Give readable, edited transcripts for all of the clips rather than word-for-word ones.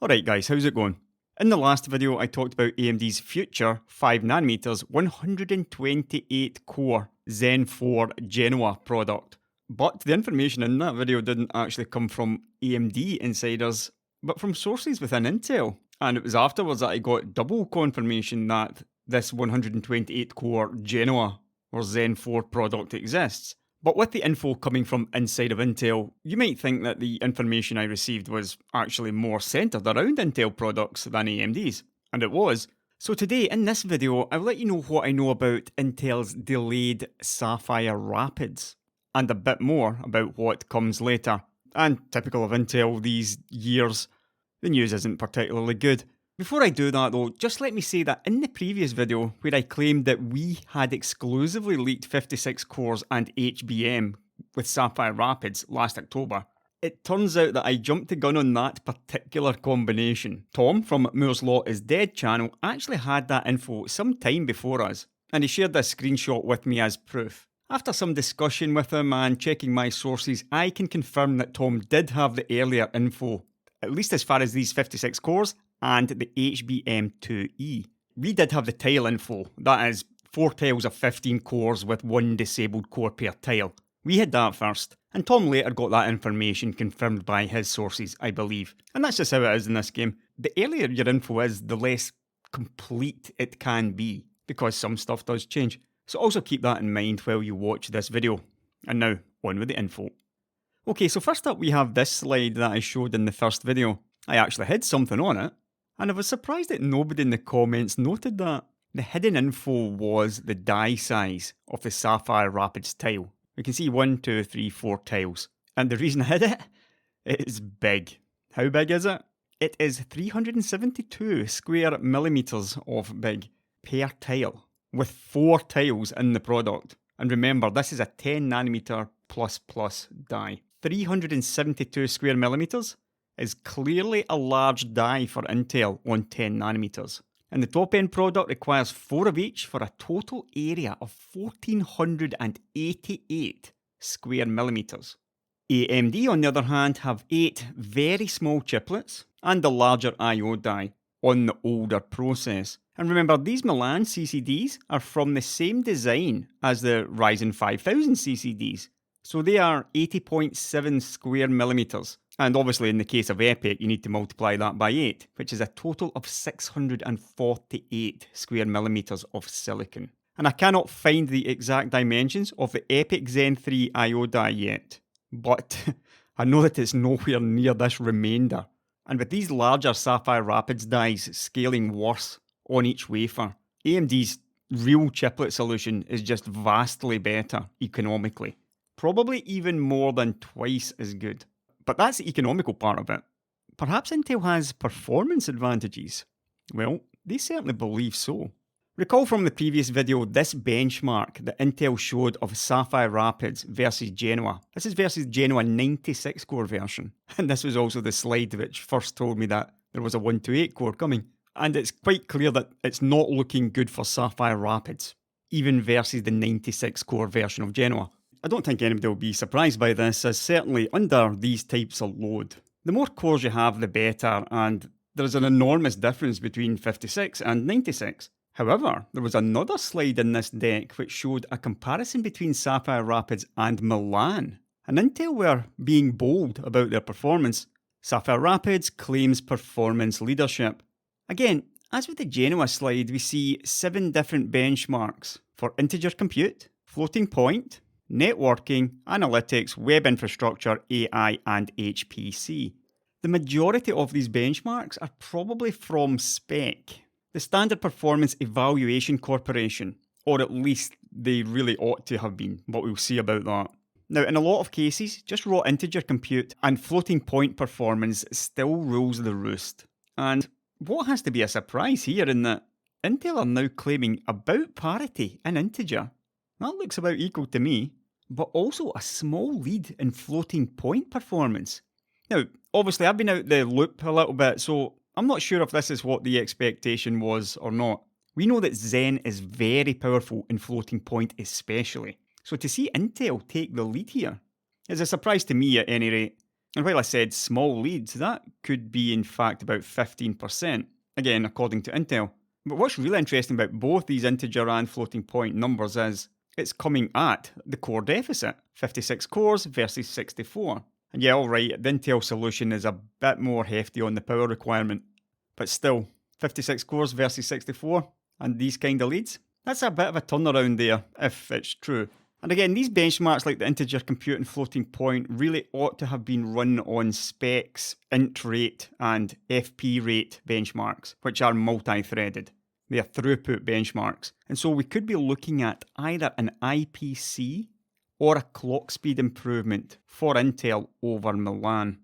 Alright guys, how's it going? In the last video I talked about AMD's future 5nm 128 core Zen 4 Genoa product. But the information in that video didn't actually come from AMD insiders, but from sources within Intel. And it was afterwards that I got double confirmation that this 128 core Genoa or Zen 4 product exists. But with the info coming from inside of Intel, you might think that the information I received was actually more centred around Intel products than AMD's, and it was. So today, in this video, I'll let you know what I know about Intel's delayed Sapphire Rapids, and a bit more about what comes later. And typical of Intel these years, the news isn't particularly good. Before I do that though, just let me say that in the previous video where I claimed that we had exclusively leaked 56 cores and HBM with Sapphire Rapids last October, it turns out that I jumped the gun on that particular combination. Tom from Moore's Law is Dead channel actually had that info some time before us, and he shared this screenshot with me as proof. After some discussion with him and checking my sources, I can confirm that Tom did have the earlier info, at least as far as these 56 cores and the HBM2E. We did have the tile info, that is 4 tiles of 15 cores with 1 disabled core per tile. We had that first, and Tom later got that information confirmed by his sources, I believe. And that's just how it is in this game. The earlier your info is, the less complete it can be, because some stuff does change. So also keep that in mind while you watch this video. And now, on with the info. Okay, so first up we have this slide that I showed in the first video. I actually hid something on it, and I was surprised that nobody in the comments noted that. The hidden info was the die size of the Sapphire Rapids tile. We can see 1, 2, 3, 4 tiles. And the reason I hid it is big. How big is it? It is 372 square millimeters of big per tile, with 4 tiles in the product. And remember, this is a 10nm plus die. 372 square millimeters is clearly a large die for Intel on 10nm. And the top end product requires 4 of each for a total area of 1488 square millimeters. AMD on the other hand have 8 very small chiplets and a larger I/O die on the older process. And remember, these Milan CCDs are from the same design as the Ryzen 5000 CCDs. So they are 80.7 square millimeters. And obviously in the case of EPYC, you need to multiply that by 8, which is a total of 648 square millimeters of silicon. And I cannot find the exact dimensions of the EPYC Zen 3 I/O die yet, but I know that it's nowhere near this remainder. And with these larger Sapphire Rapids dies scaling worse on each wafer, AMD's real chiplet solution is just vastly better economically. Probably even more than twice as good. But that's the economical part of it. Perhaps Intel has performance advantages? Well, they certainly believe so. Recall from the previous video this benchmark that Intel showed of Sapphire Rapids versus Genoa. This is versus Genoa 96 core version. And this was also the slide which first told me that there was a 128 core coming. And it's quite clear that it's not looking good for Sapphire Rapids, even versus the 96 core version of Genoa. I don't think anybody will be surprised by this, as certainly under these types of load, the more cores you have the better, and there's an enormous difference between 56 and 96. However, there was another slide in this deck which showed a comparison between Sapphire Rapids and Milan. And Intel were being bold about their performance. Sapphire Rapids claims performance leadership. Again, as with the Genoa slide, we see 7 different benchmarks for integer compute, floating point, networking, analytics, web infrastructure, AI, and HPC. The majority of these benchmarks are probably from SPEC, the Standard Performance Evaluation Corporation, or at least they really ought to have been, but we'll see about that. Now, in a lot of cases, just raw integer compute and floating point performance still rules the roost. And what has to be a surprise here in that Intel are now claiming about parity in integer. That looks about equal to me, but also a small lead in floating point performance. Now, obviously I've been out the loop a little bit, so I'm not sure if this is what the expectation was or not. We know that Zen is very powerful in floating point especially, so to see Intel take the lead here is a surprise to me at any rate. And while I said small leads, that could be in fact about 15%, again according to Intel. But what's really interesting about both these integer and floating point numbers is it's coming at the core deficit, 56 cores versus 64. And yeah, alright, the Intel solution is a bit more hefty on the power requirement, but still, 56 cores versus 64, and these kind of leads, that's a bit of a turnaround there, if it's true. And again, these benchmarks like the integer compute and floating point really ought to have been run on specs, int rate and FP rate benchmarks, which are multi-threaded. They are throughput benchmarks. And so we could be looking at either an IPC or a clock speed improvement for Intel over Milan.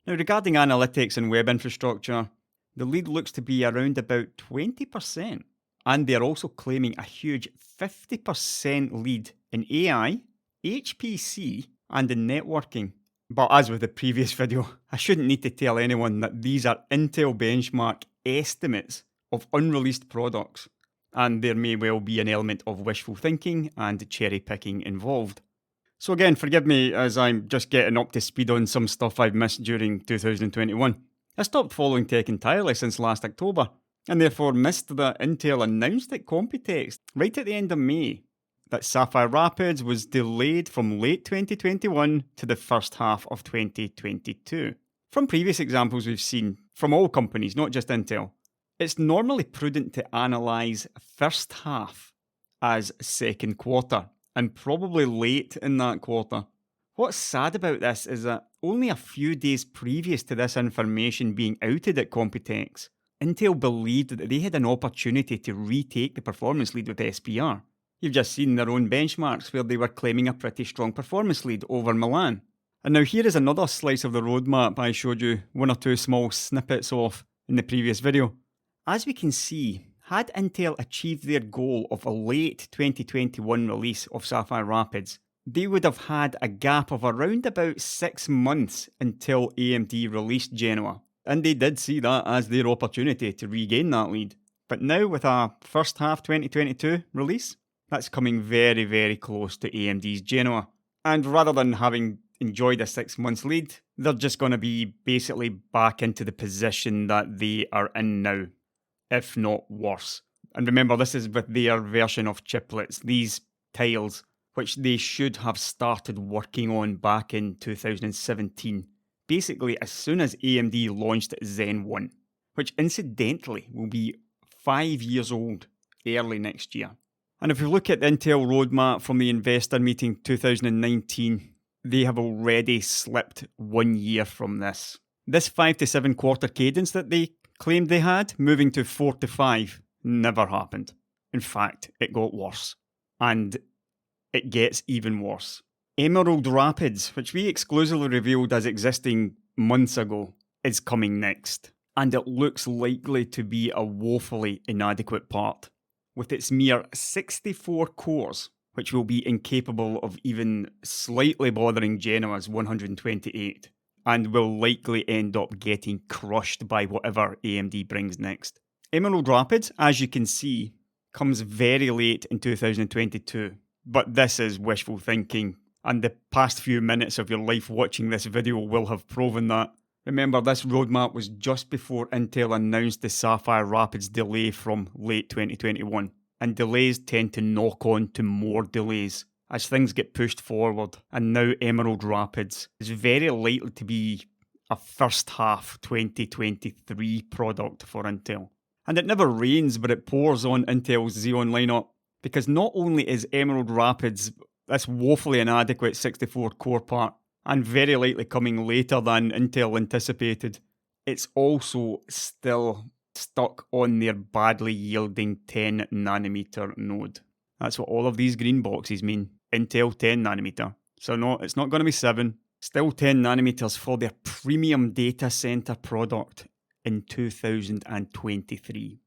Now regarding analytics and web infrastructure, the lead looks to be around about 20%. And they're also claiming a huge 50% lead in AI, HPC, and in networking. But as with the previous video, I shouldn't need to tell anyone that these are Intel benchmark estimates of unreleased products, and there may well be an element of wishful thinking and cherry picking involved. So again, forgive me as I'm just getting up to speed on some stuff I've missed during 2021. I stopped following tech entirely since last October, and therefore missed that Intel announced at Computex right at the end of May that Sapphire Rapids was delayed from late 2021 to the first half of 2022. From previous examples we've seen from all companies, not just Intel, it's normally prudent to analyse first half as second quarter, and probably late in that quarter. What's sad about this is that only a few days previous to this information being outed at Computex, Intel believed that they had an opportunity to retake the performance lead with SPR. You've just seen their own benchmarks where they were claiming a pretty strong performance lead over Milan. And now here is another slice of the roadmap I showed you one or two small snippets of in the previous video. As we can see, had Intel achieved their goal of a late 2021 release of Sapphire Rapids, they would have had a gap of around about 6 months until AMD released Genoa. And they did see that as their opportunity to regain that lead. But now with a first half 2022 release, that's coming very, very close to AMD's Genoa. And rather than having enjoyed a 6 months lead, they're just going to be basically back into the position that they are in now, if not worse. And remember, this is with their version of chiplets, these tiles, which they should have started working on back in 2017. Basically, as soon as AMD launched Zen 1, which incidentally will be 5 years old early next year. And if we look at the Intel roadmap from the investor meeting 2019, they have already slipped 1 year from this. This 5 to 7 quarter cadence that they claimed they had, moving to 4 to 5, never happened. In fact, it got worse. And it gets even worse. Emerald Rapids, which we exclusively revealed as existing months ago, is coming next. And it looks likely to be a woefully inadequate part, with its mere 64 cores, which will be incapable of even slightly bothering Genoa's 128, and will likely end up getting crushed by whatever AMD brings next. Emerald Rapids, as you can see, comes very late in 2022, but this is wishful thinking. And the past few minutes of your life watching this video will have proven that. Remember, this roadmap was just before Intel announced the Sapphire Rapids delay from late 2021. And delays tend to knock on to more delays as things get pushed forward. And now Emerald Rapids is very likely to be a first half 2023 product for Intel. And it never rains, but it pours on Intel's Xeon lineup. Because not only is Emerald Rapids this woefully inadequate 64 core part, and very likely coming later than Intel anticipated, it's also still stuck on their badly yielding 10nm node. That's what all of these green boxes mean. Intel 10nm. So no, it's not going to be 7. Still 10nm for their premium data center product in 2023.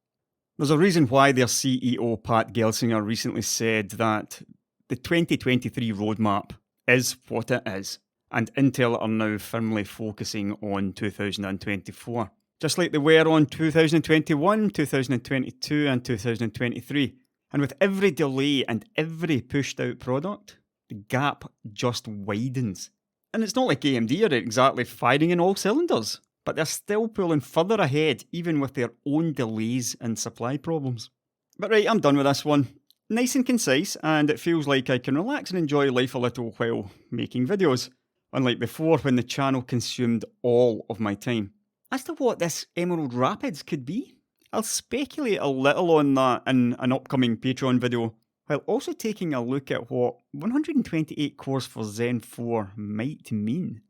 There's a reason why their CEO Pat Gelsinger recently said that the 2023 roadmap is what it is, and Intel are now firmly focusing on 2024, just like they were on 2021, 2022 and 2023. And with every delay and every pushed out product, the gap just widens And it's not like AMD are exactly firing in all cylinders, but they're still pulling further ahead even with their own delays and supply problems. But right, I'm done with this one. Nice and concise, and it feels like I can relax and enjoy life a little while making videos, unlike before when the channel consumed all of my time. As to what this Emerald Rapids could be, I'll speculate a little on that in an upcoming Patreon video, while also taking a look at what 128 cores for Zen 4 might mean.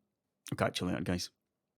I'll catch you later, guys.